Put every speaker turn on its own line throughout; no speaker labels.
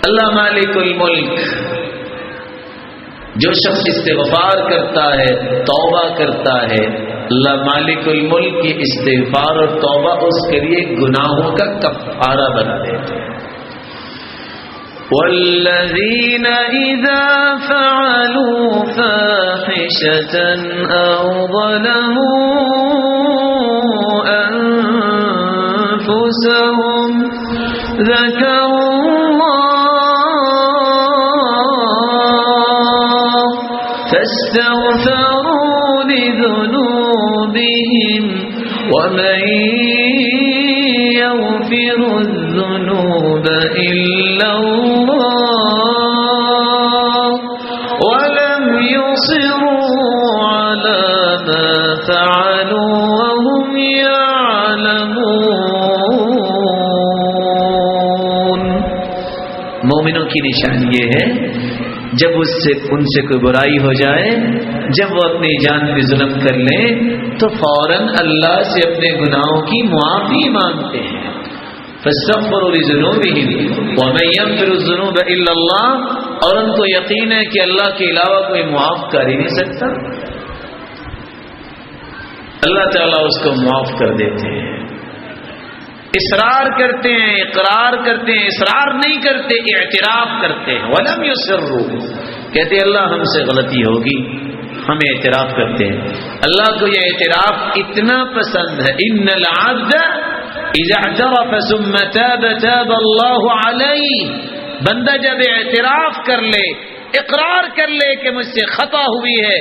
اللہ مالک الملک، جو شخص استغفار کرتا ہے، توبہ کرتا ہے، اللہ مالک الملک کی استغفار اور توبہ اس کے لیے گناہوں کا کفارہ بنا دیتے ہیں۔ والذین اذا فعلوا فاحشة او ظلموا انفسهم ذکروا اللہ فاستغفروا لذنوبهم ومن يغفر الذنوب إلا الله ولم يصروا على ما فعلوا وهم يعلمون۔ مومنوں کی نشانی یہ ہے جب ان سے کوئی برائی ہو جائے، جب وہ اپنی جان پہ ظلم کر لیں تو فوراً اللہ سے اپنے گناہوں کی معافی مانگتے ہیں۔ فاستغفروا لذنوبهم ومن يغفر الذنوب الا اللہ، اور ان کو یقین ہے کہ اللہ کے علاوہ کوئی معاف کر ہی نہیں سکتا، اللہ تعالیٰ اس کو معاف کر دیتے ہیں۔ اصرار کرتے ہیں، اقرار کرتے ہیں، اصرار نہیں کرتے، اعتراف کرتے ہیں۔ ولم یصروا، کہتے ہیں اللہ ہم سے غلطی ہوگی، ہم اعتراف کرتے ہیں۔ اللہ کو یہ اعتراف اتنا پسند ہے۔ ان العبد اذا اعترف ثم تاب تاب اللہ علیہ، بندہ جب اعتراف کر لے، اقرار کر لے کہ مجھ سے خطا ہوئی ہے،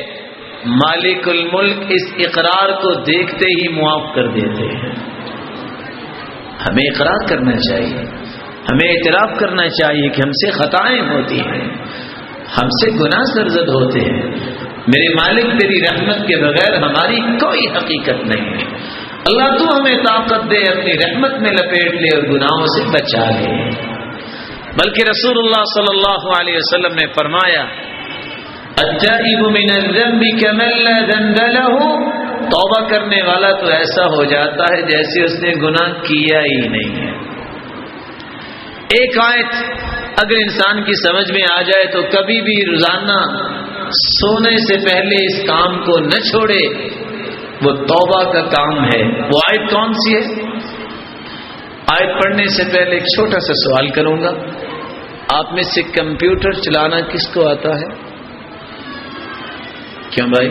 مالک الملک اس اقرار کو دیکھتے ہی معاف کر دیتے ہیں۔ ہمیں اقرار کرنا چاہیے، ہمیں اعتراف کرنا چاہیے کہ ہم سے خطائیں ہوتی ہیں، ہم سے گناہ سرزد ہوتے ہیں۔ میرے مالک تیری رحمت کے بغیر ہماری کوئی حقیقت نہیں ہے، اللہ تو ہمیں طاقت دے، اپنی رحمت میں لپیٹ لے اور گناہوں سے بچا لے۔ بلکہ رسول اللہ صلی اللہ علیہ وسلم نے فرمایا التائب من الذنب كمن لا ذنب له، توبہ کرنے والا تو ایسا ہو جاتا ہے جیسے اس نے گناہ کیا ہی نہیں ہے۔ ایک آیت اگر انسان کی سمجھ میں آ جائے تو کبھی بھی روزانہ سونے سے پہلے اس کام کو نہ چھوڑے، وہ توبہ کا کام ہے۔ وہ آیت کون سی ہے؟ آیت پڑھنے سے پہلے ایک چھوٹا سا سوال کروں گا، آپ میں سے کمپیوٹر چلانا کس کو آتا ہے؟ کیوں بھائی،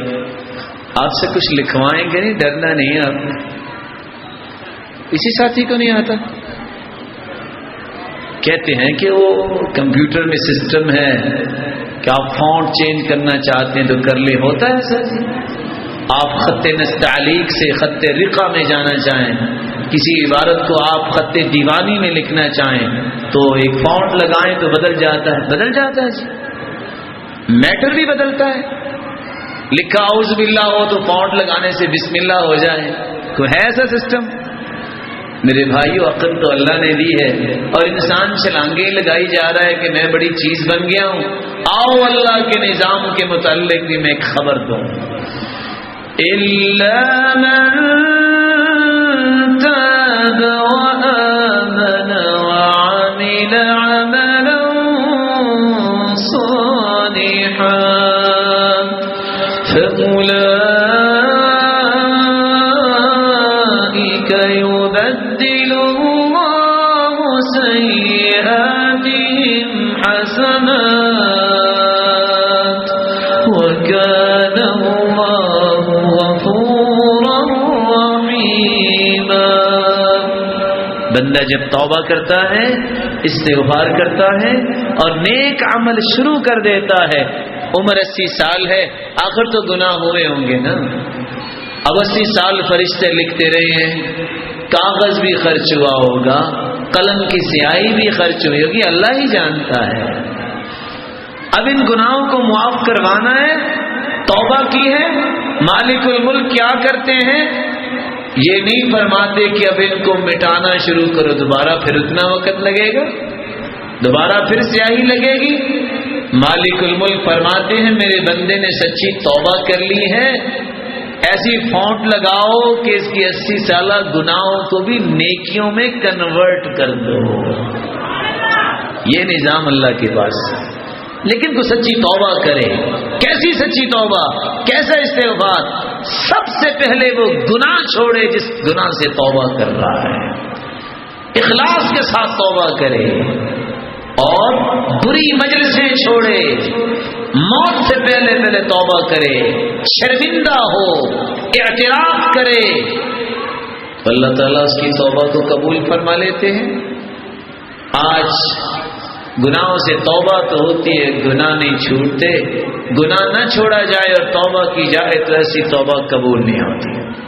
آپ سے کچھ لکھوائیں گے نہیں؟ ڈرنا نہیں ہے آپ کو؟ کسی ساتھی کو نہیں آتا؟ کہتے ہیں کہ وہ کمپیوٹر میں سسٹم ہے کہ آپ فونٹ چینج کرنا چاہتے ہیں تو کر لے، ہوتا ہے سر؟ آپ خط نستعلیق سے خط رقہ میں جانا چاہیں، کسی عبارت کو آپ خط دیوانی میں لکھنا چاہیں تو ایک فونٹ لگائیں تو بدل جاتا ہے، بدل جاتا ہے جی، میٹر بھی بدلتا ہے۔ لکھا اعوذ باللہ ہو تو فونٹ لگانے سے بسم اللہ ہو جائے، کوئی ہے ایسا سسٹم؟ میرے بھائیو، عقل تو اللہ نے دی ہے اور انسان چھلانگیں لگائی جا رہا ہے کہ میں بڑی چیز بن گیا ہوں۔ آؤ اللہ کے نظام کے متعلق بھی میں ایک خبر دوں۔ إِلَّا مَن تَابَ وَآمَنَ وَعَمِلَ عَمَلًا صَالِحًا فَأُولَئِكَ يُبَدِّلُ اللَّهُ سَيِّئَاتِهِمْ حَسَنَاتٍ وَكَانَ اللَّهُ غَفُورًا رَحِيمًا۔ بندہ جب توبہ کرتا ہے، استغفار کرتا ہے اور نیک عمل شروع کر دیتا ہے، عمر 80 سال ہے، آخر تو گناہ ہوئے ہوں گے نا، اب 80 سال فرشتے لکھتے رہے ہیں، کاغذ بھی خرچ ہوا ہوگا، قلم کی سیاہی بھی خرچ ہوئی ہوگی، اللہ ہی جانتا ہے۔ اب ان گناہوں کو معاف کروانا ہے، توبہ کی ہے، مالک الملک کیا کرتے ہیں؟ یہ نہیں فرماتے کہ اب ان کو مٹانا شروع کرو، دوبارہ پھر اتنا وقت لگے گا، دوبارہ پھر سیاہی لگے گی۔ مالک الملک فرماتے ہیں میرے بندے نے سچی توبہ کر لی ہے، ایسی فونٹ لگاؤ کہ اس کی 80 سالہ گناہوں کو بھی نیکیوں میں کنورٹ کر دو۔ یہ نظام اللہ کے پاس ہے. لیکن کوئی سچی توبہ کرے. کیسی سچی توبہ, کیسا استغفار؟ سب سے پہلے وہ گناہ چھوڑے جس گناہ سے توبہ کر رہا ہے, اخلاص کے ساتھ توبہ کرے, اور بری مجلسیں چھوڑے, موت سے پہلے توبہ کرے, شرمندہ ہو, اعتراف کرے, تو اللہ تعالیٰ اس کی توبہ کو قبول فرما لیتے ہیں. آج گناہوں سے توبہ تو ہوتی ہے, گناہ نہیں چھوٹتے. گناہ نہ چھوڑا جائے اور توبہ کی جائے تو ایسی توبہ قبول نہیں ہوتی.